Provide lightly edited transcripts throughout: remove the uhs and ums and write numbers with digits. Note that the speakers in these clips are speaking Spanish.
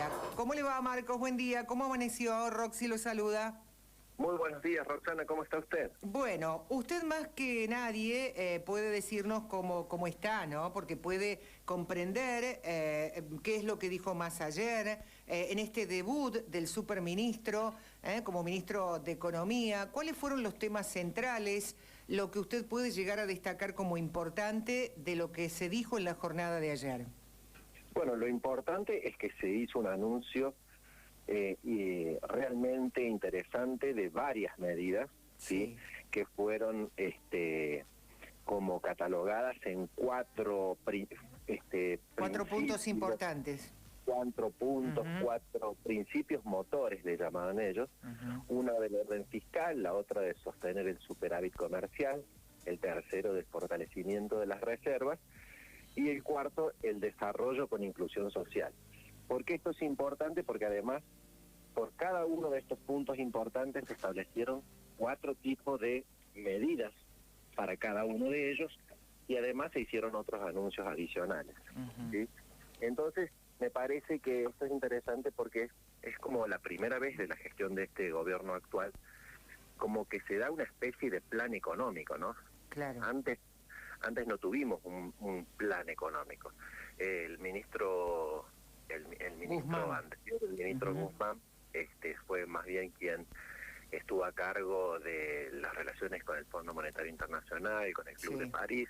Hola, ¿cómo le va, Marcos? Buen día, ¿cómo amaneció? Roxy lo saluda. Muy buenos días, Roxana, ¿cómo está usted? Bueno, usted más que nadie puede decirnos cómo está, ¿no? Porque puede comprender qué es lo que dijo más ayer en este debut del superministro como ministro de Economía. ¿Cuáles fueron los temas centrales, lo que usted puede llegar a destacar como importante de lo que se dijo en la jornada de ayer? Bueno, lo importante es que se hizo un anuncio y realmente interesante de varias medidas, ¿sí? Que fueron como catalogadas en cuatro puntos importantes. 4 puntos, 4 principios motores, le llamaban ellos. Una del orden fiscal, la otra de sostener el superávit comercial, el tercero del fortalecimiento de las reservas y el cuarto, el desarrollo con inclusión social. ¿Por qué esto es importante? Porque además, por cada uno de estos puntos importantes se establecieron 4 tipos de medidas para cada uno de ellos y además se hicieron otros anuncios adicionales. ¿Sí? Entonces, me parece que esto es interesante porque es como la primera vez de la gestión de este gobierno actual, como que se da una especie de plan económico, ¿no? Claro. Antes no tuvimos un plan económico. El ministro anterior, el ministro Guzmán, fue más bien quien estuvo a cargo de las relaciones con el Fondo Monetario Internacional, con el Club de París,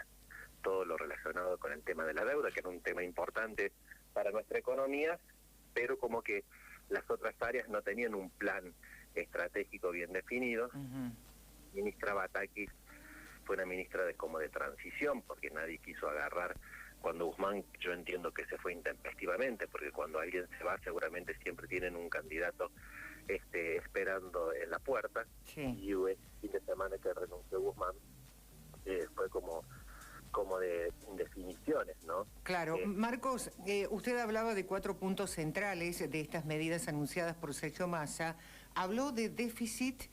todo lo relacionado con el tema de la deuda, que era un tema importante para nuestra economía, pero como que las otras áreas no tenían un plan estratégico bien definido. Ministra Batakis fue una ministra de transición, porque nadie quiso agarrar. Cuando Guzmán, yo entiendo que se fue intempestivamente, porque cuando alguien se va seguramente siempre tienen un candidato esperando en la puerta, y el fin de semana que renunció Guzmán fue como de indefiniciones, ¿no? Claro, Marcos, usted hablaba de 4 puntos centrales de estas medidas anunciadas por Sergio Massa, habló de déficit.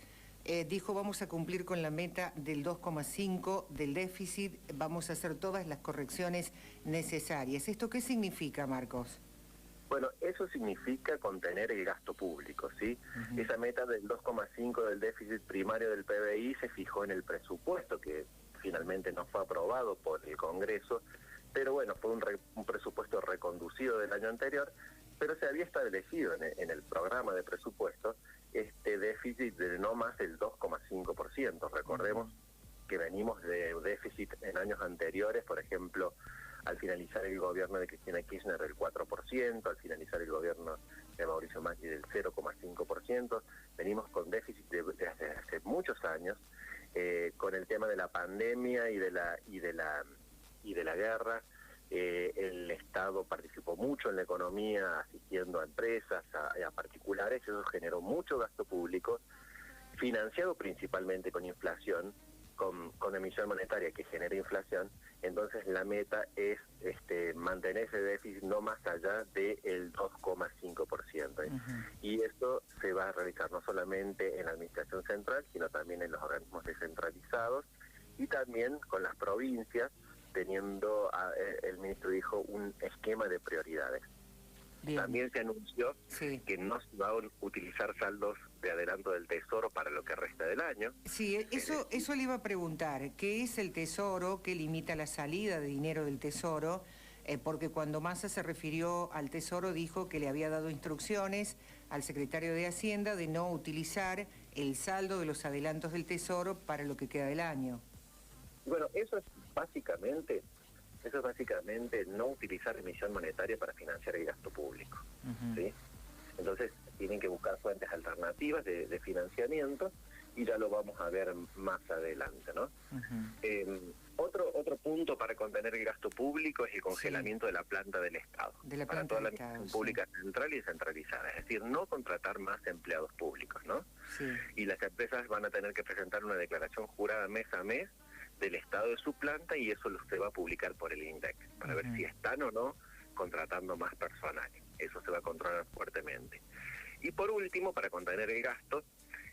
Dijo, vamos a cumplir con la meta del 2,5 del déficit, vamos a hacer todas las correcciones necesarias. ¿Esto qué significa, Marcos? Bueno, eso significa contener el gasto público, ¿sí? Esa meta del 2,5 del déficit primario del PBI se fijó en el presupuesto, que finalmente no fue aprobado por el Congreso, pero bueno, fue un presupuesto reconducido del año anterior, pero se había establecido en el programa de presupuesto este déficit de no más del 2,5%. Recordemos que venimos de déficit en años anteriores, por ejemplo, al finalizar el gobierno de Cristina Kirchner del 4%, al finalizar el gobierno de Mauricio Macri del 0,5%, venimos con déficit de hace muchos años, con el tema de la pandemia y de la guerra. El Estado participó mucho en la economía, asistiendo a empresas, a particulares, eso generó mucho gasto público, financiado principalmente con inflación, con emisión monetaria que genera inflación. Entonces la meta es mantener ese déficit no más allá del 2,5%. Y esto se va a realizar no solamente en la administración central, sino también en los organismos descentralizados y también con las provincias, teniendo, el ministro dijo, un esquema de prioridades. Bien. También se anunció que no se van a utilizar saldos de adelanto del Tesoro para lo que resta del año. Sí, eso le iba a preguntar. ¿Qué es el Tesoro? ¿Qué limita la salida de dinero del Tesoro? Porque cuando Massa se refirió al Tesoro dijo que le había dado instrucciones al secretario de Hacienda de no utilizar el saldo de los adelantos del Tesoro para lo que queda del año. Bueno, eso es básicamente no utilizar emisión monetaria para financiar el gasto público, ¿sí? Entonces tienen que buscar fuentes alternativas de financiamiento y ya lo vamos a ver más adelante, ¿no? Otro punto para contener el gasto público es el congelamiento de la planta del Estado, para toda la administración pública central y descentralizada, es decir, no contratar más empleados públicos, ¿no? Y las empresas van a tener que presentar una declaración jurada mes a mes del estado de su planta y eso se va a publicar por el INDEC para ver si están o no contratando más personal. Eso se va a controlar fuertemente. Y por último, para contener el gasto,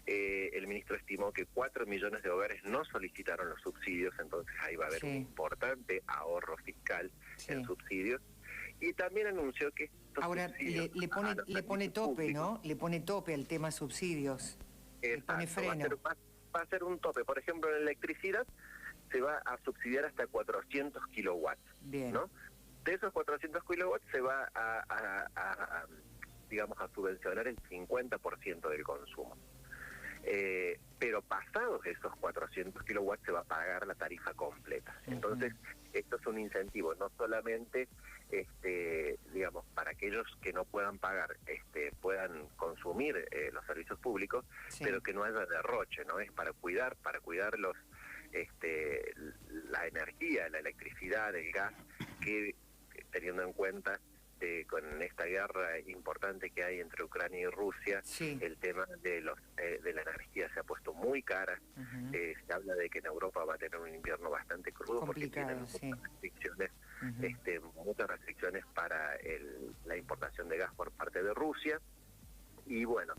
el ministro estimó que 4 millones de hogares no solicitaron los subsidios, entonces ahí va a haber un importante ahorro fiscal en subsidios. Y también anunció que Ahora, subsidios le pone tope, públicos, ¿no? Le pone tope al tema subsidios. Le pone freno. Va a ser un tope. Por ejemplo, en electricidad se va a subsidiar hasta 400 kilowatts. Bien. ¿No? De esos 400 kilowatts se va digamos, a subvencionar el 50% del consumo. Pero pasados esos 400 kilowatts se va a pagar la tarifa completa. Entonces, esto es un incentivo, no solamente, digamos, para aquellos que no puedan pagar, puedan consumir los servicios públicos, pero que no haya derroche, ¿no? Es para cuidar los, la energía, la electricidad, el gas, que teniendo en cuenta con esta guerra importante que hay entre Ucrania y Rusia, el tema de la energía se ha puesto muy cara. Se habla de que en Europa va a tener un invierno bastante crudo porque tienen muchas restricciones para la importación de gas por parte de Rusia. Y bueno,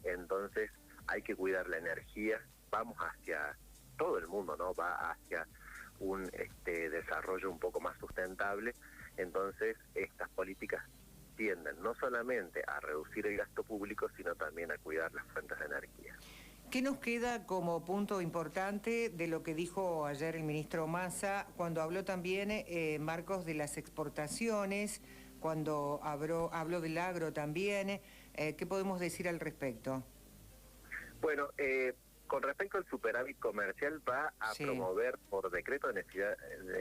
entonces hay que cuidar la energía. Vamos hacia todo el mundo, ¿no? Va hacia un desarrollo un poco más sustentable. Entonces, estas políticas tienden no solamente a reducir el gasto público, sino también a cuidar las fuentes de energía. ¿Qué nos queda como punto importante de lo que dijo ayer el ministro Massa, cuando habló también, Marcos, de las exportaciones, cuando habló del agro también? ¿Qué podemos decir al respecto? Bueno, con respecto al superávit comercial, va a promover por decreto de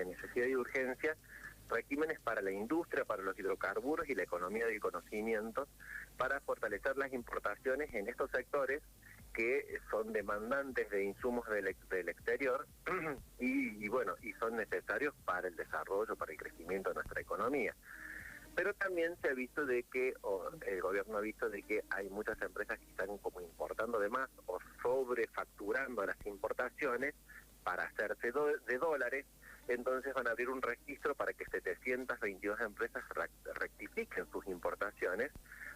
necesidad y urgencia regímenes para la industria, para los hidrocarburos y la economía del conocimiento, para fortalecer las importaciones en estos sectores que son demandantes de insumos del exterior y son necesarios para el desarrollo, para el crecimiento de nuestra economía. Pero también se ha visto de que, el gobierno ha visto de que hay muchas empresas que están como importando de más o sobrefacturando las importaciones para hacerse de dólares. Entonces van a abrir un registro para que 722 empresas rectifiquen sus importaciones,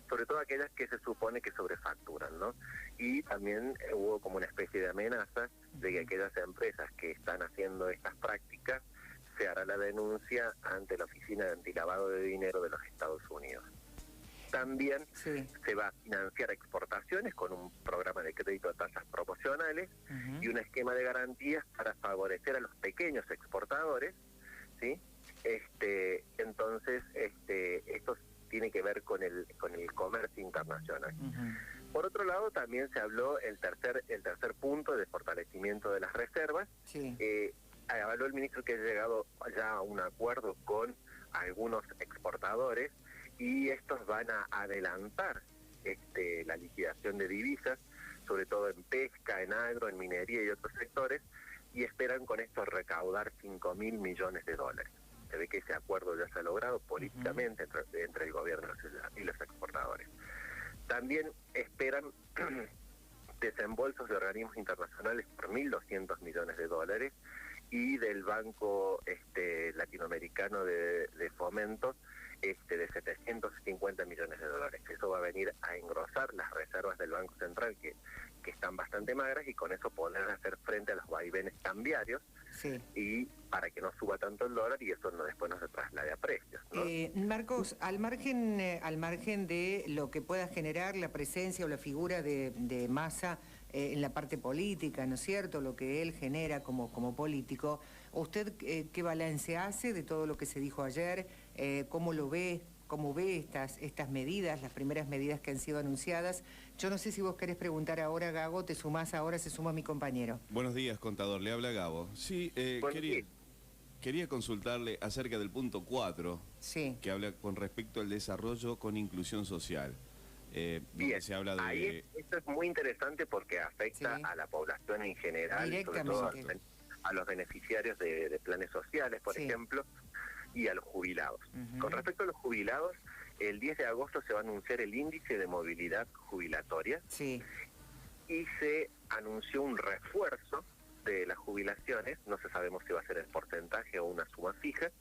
sobre todo aquellas que se supone que sobrefacturan, ¿no? Y también hubo como una especie de amenaza de que aquellas empresas que están haciendo estas prácticas se hará la denuncia ante la Oficina de Antilavado de Dinero de los Estados Unidos. También se va a financiar exportaciones con un programa de crédito a tasas proporcionales y un esquema de garantías para favorecer a los pequeños exportadores, ¿sí? Entonces, esto tiene que ver con el comercio internacional. Por otro lado, también se habló el tercer punto de fortalecimiento de las reservas. Habló el ministro que ha llegado ya a un acuerdo con algunos exportadores y estos van a adelantar la liquidación de divisas, sobre todo en pesca, en agro, en minería y otros sectores, y esperan con esto recaudar 5.000 millones de dólares. Se ve que ese acuerdo ya se ha logrado políticamente entre el gobierno y los exportadores. También esperan desembolsos de organismos internacionales por 1.200 millones de dólares y del Banco Latinoamericano de Fomento de 750 millones de dólares. Eso va a venir a engrosar las reservas del Banco Central que están bastante magras y con eso poder hacer frente a los vaivenes cambiarios y para que no suba tanto el dólar y eso después no se traslade a precios, ¿no? Marcos, al margen de lo que pueda generar la presencia o la figura de Massa en la parte política, ¿no es cierto?, lo que él genera como político, ¿usted qué balance hace de todo lo que se dijo ayer? ¿Cómo lo ve? ¿Cómo ve estas medidas, las primeras medidas que han sido anunciadas? Yo no sé si vos querés preguntar ahora, Gago, te sumás ahora, se suma mi compañero. Buenos días, contador, le habla Gabo. Sí, quería consultarle acerca del punto 4, que habla con respecto al desarrollo con inclusión social. Bien, se habla de... ahí esto es muy interesante porque afecta a la población en general, sobre todo a los beneficiarios de planes sociales, por ejemplo, y a los jubilados. Con respecto a los jubilados, el 10 de agosto se va a anunciar el índice de movilidad jubilatoria y se anunció un refuerzo de las jubilaciones, no se sabemos si va a ser el porcentaje o una suma fija,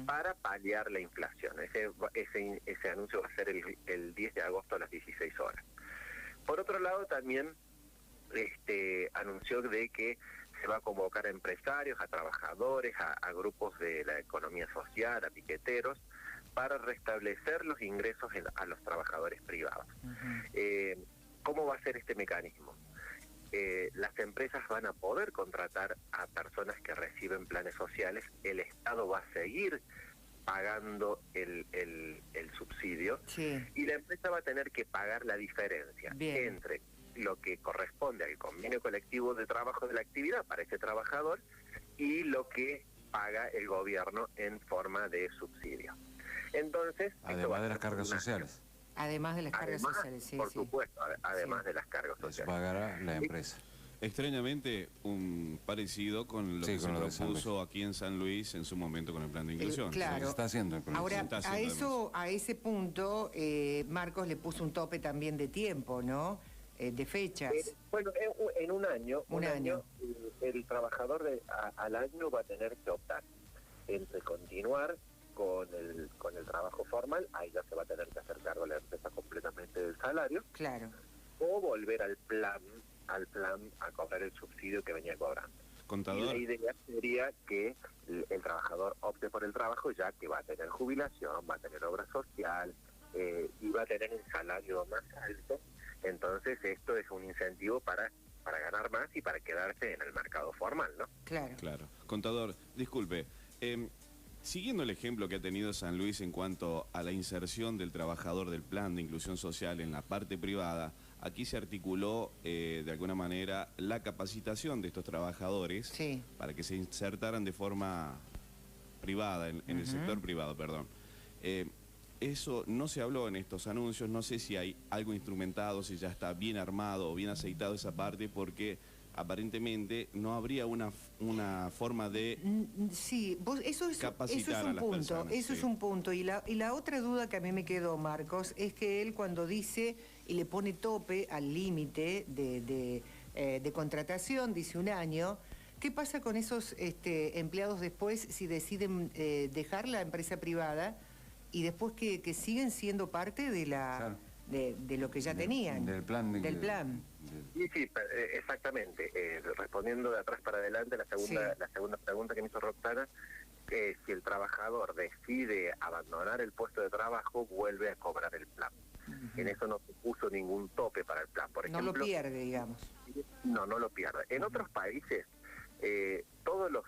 para paliar la inflación. Ese anuncio va a ser el 10 de agosto a las 16 horas. Por otro lado, también anunció de que se va a convocar a empresarios, a trabajadores, a grupos de la economía social, a piqueteros, para restablecer los ingresos a los trabajadores privados. ¿Cómo va a ser este mecanismo? Las empresas van a poder contratar a personas que reciben planes sociales, el Estado va a seguir pagando el subsidio, y la empresa va a tener que pagar la diferencia entre lo que corresponde al convenio colectivo de trabajo de la actividad para ese trabajador y lo que paga el gobierno en forma de subsidio. Entonces, además de las cargas sociales. Además de las cargas sociales, sí. Por supuesto, además de las cargas sociales. Eso pagará la empresa. Extrañamente, un parecido con lo que se propuso aquí en San Luis en su momento con el plan de inclusión. Claro. Se está haciendo. Ahora, a ese punto, Marcos le puso un tope también de tiempo, ¿no? De fechas. Bueno, en un año, el trabajador al año va a tener que optar entre continuar con el trabajo formal, ahí ya se va a tener que hacer cargo la empresa completamente del salario. Claro. O volver al plan a cobrar el subsidio que venía cobrando. Contador. Y la idea sería que el trabajador opte por el trabajo, ya que va a tener jubilación, va a tener obra social y va a tener un salario más alto. Entonces esto es un incentivo para ganar más y para quedarse en el mercado formal, ¿no? Claro. Claro. Contador, disculpe, siguiendo el ejemplo que ha tenido San Luis en cuanto a la inserción del trabajador del plan de inclusión social en la parte privada, aquí se articuló de alguna manera la capacitación de estos trabajadores para que se insertaran de forma privada, en el sector privado, perdón. Eso no se habló en estos anuncios, no sé si hay algo instrumentado, si ya está bien armado o bien aceitado esa parte, porque aparentemente no habría una forma de capacitar a las personas. Eso es un punto. Y la otra duda que a mí me quedó, Marcos, es que él cuando dice y le pone tope al límite de contratación, dice un año, ¿qué pasa con esos empleados después si deciden dejar la empresa privada y después que siguen siendo parte de la de lo que ya tenían? Del plan. Sí, exactamente. Respondiendo de atrás para adelante, la segunda pregunta que me hizo Roxana, si el trabajador decide abandonar el puesto de trabajo, vuelve a cobrar el plan. En eso no se puso ningún tope para el plan. Por ejemplo, no lo pierde, digamos. No lo pierde. En otros países, todos los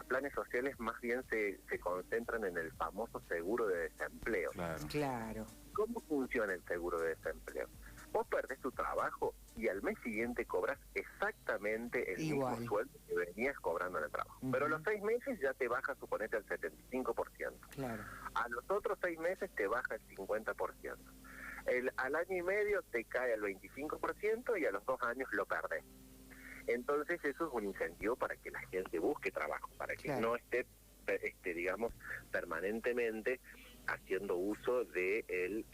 planes sociales más bien se concentran en el famoso seguro de desempleo. Claro. ¿Cómo funciona el seguro de desempleo? Vos perdés tu trabajo y al mes siguiente cobras exactamente el mismo sueldo que venías cobrando en el trabajo. Pero a los 6 meses ya te baja, suponete, al 75%. Claro. A los otros 6 meses te baja el 50%. Al año y medio te cae al 25% y a los 2 años lo perdés. Entonces eso es un incentivo para que la gente busque trabajo, para que no esté, permanentemente haciendo uso del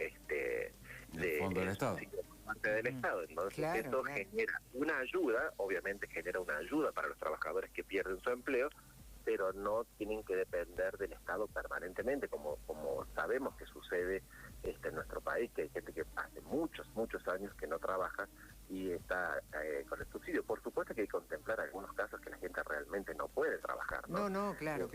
fondo del Estado. Parte del Estado. Entonces eso genera una ayuda, obviamente genera una ayuda para los trabajadores que pierden su empleo, pero no tienen que depender del Estado permanentemente, como sabemos que sucede en nuestro país, que hay gente que hace muchos años que no trabaja y está con el subsidio. Por supuesto que hay que contemplar algunos casos que la gente realmente no puede trabajar, ¿no? No, claro.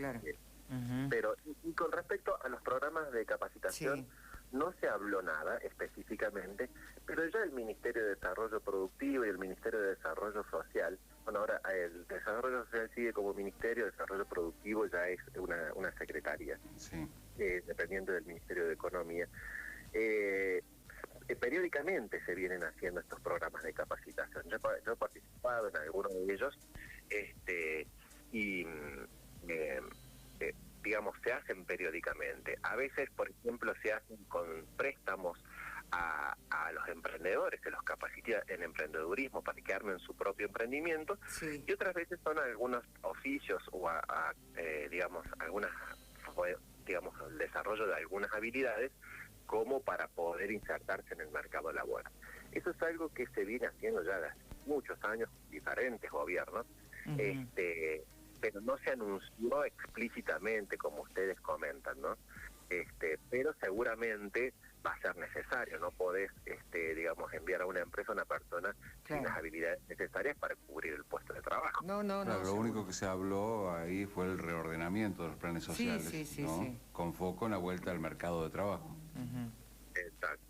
Pero y con respecto a los programas de capacitación, no se habló nada específicamente, pero ya el Ministerio de Desarrollo Productivo y el Ministerio de Desarrollo Social, bueno, ahora el Desarrollo Social sigue como Ministerio, de Desarrollo Productivo ya es una secretaría, dependiente del Ministerio de Economía. Periódicamente se vienen haciendo estos programas de capacitación. Yo he participado en algunos de ellos y se hacen periódicamente. A veces, por ejemplo, se hacen con préstamos a los emprendedores, se los capacita en emprendedurismo para que armen su propio emprendimiento, y otras veces son algunos oficios o el desarrollo de algunas habilidades como para poder insertarse en el mercado laboral. Eso es algo que se viene haciendo ya desde muchos años, diferentes gobiernos, pero no se anunció explícitamente como ustedes comentan, ¿no? Pero seguramente va a ser necesario. necesario, no podés, digamos, enviar a una empresa a una persona sin las habilidades necesarias para cubrir el puesto de trabajo. No, lo único que se habló ahí fue el reordenamiento de los planes sociales, ¿no? Con foco en la vuelta al mercado de trabajo. Exacto.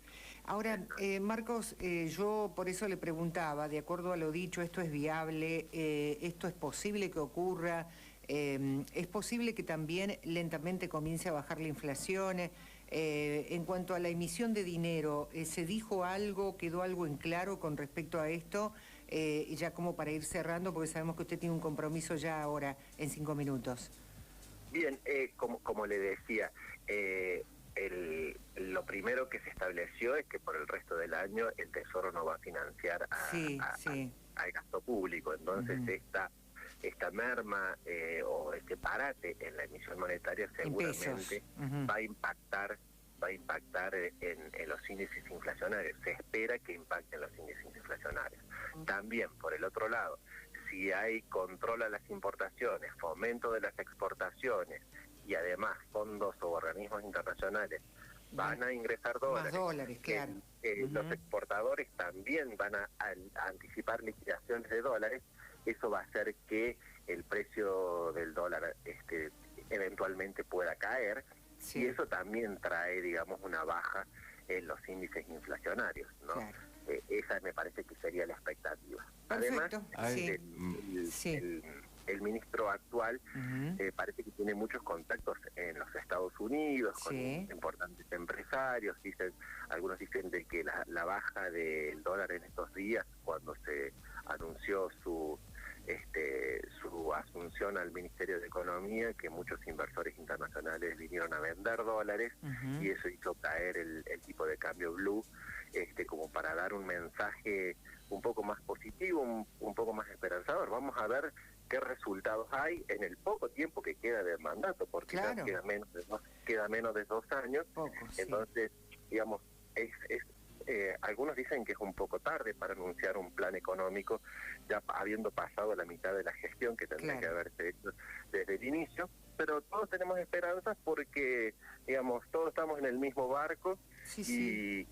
Ahora, Marcos, yo por eso le preguntaba, de acuerdo a lo dicho, ¿esto es viable? ¿Esto es posible que ocurra? ¿Es posible que también lentamente comience a bajar la inflación? En cuanto a la emisión de dinero, ¿se dijo algo, quedó algo en claro con respecto a esto? Ya como para ir cerrando, porque sabemos que usted tiene un compromiso ya ahora, en 5 minutos. Bien, como le decía, lo primero que se estableció es que por el resto del año el Tesoro no va a financiar al gasto público. Entonces esta merma o este parate en la emisión monetaria seguramente va a impactar en los índices inflacionarios. Se espera que impacten los índices inflacionarios. También, por el otro lado, si hay control a las importaciones, fomento de las exportaciones y además fondos o organismos internacionales van a ingresar dólares. Más dólares, claro. Los exportadores también van a anticipar liquidaciones de dólares. Eso va a hacer que el precio del dólar eventualmente pueda caer, y eso también trae, digamos, una baja en los índices inflacionarios, ¿no? Claro. Esa me parece que sería la expectativa. Perfecto. Además, el ministro actual parece que tiene muchos contactos en los Estados Unidos con importantes empresarios. Algunos dicen de que la baja del dólar en estos días, cuando se anunció su asunción al Ministerio de Economía, que muchos inversores internacionales vinieron a vender dólares, y eso hizo caer el tipo de cambio blue, como para dar un mensaje un poco más positivo, un poco más esperanzador. Vamos a ver qué resultados hay en el poco tiempo que queda del mandato, porque ya queda menos de 2 años. Entonces, digamos, algunos dicen que es un poco tarde para anunciar un plan económico, ya habiendo pasado la mitad de la gestión que tendría que haberse hecho desde el inicio, pero todos tenemos esperanzas porque, digamos, todos estamos en el mismo barco y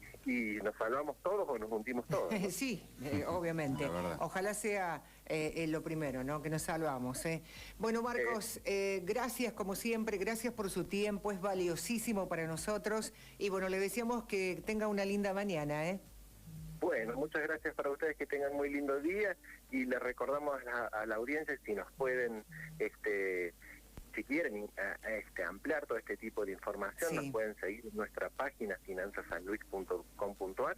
nos salvamos todos o nos hundimos todos, ¿no? Sí, obviamente. Ojalá sea lo primero, ¿no? Que nos salvamos. Bueno, Marcos, gracias como siempre, gracias por su tiempo, es valiosísimo para nosotros y bueno, le deseamos que tenga una linda mañana, Bueno, muchas gracias para ustedes, que tengan muy lindo día y les recordamos a la audiencia si nos pueden, si quieren ampliar todo este tipo de información, nos pueden seguir en nuestra página finanzasanluis.com.ar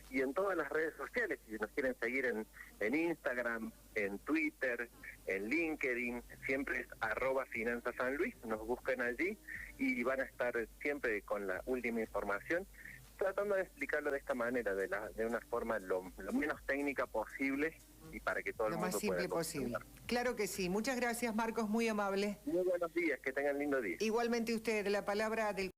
y en todas las redes sociales. Si nos quieren seguir en Instagram, en Twitter, en LinkedIn, siempre es @finanzasanluis, nos buscan allí y van a estar siempre con la última información, tratando de explicarlo de esta manera, de una forma lo menos técnica posible y para que todo el mundo pueda. Lo más simple posible. Claro que sí. Muchas gracias, Marcos, muy amable. Muy buenos días, que tengan lindo día. Igualmente usted, la palabra del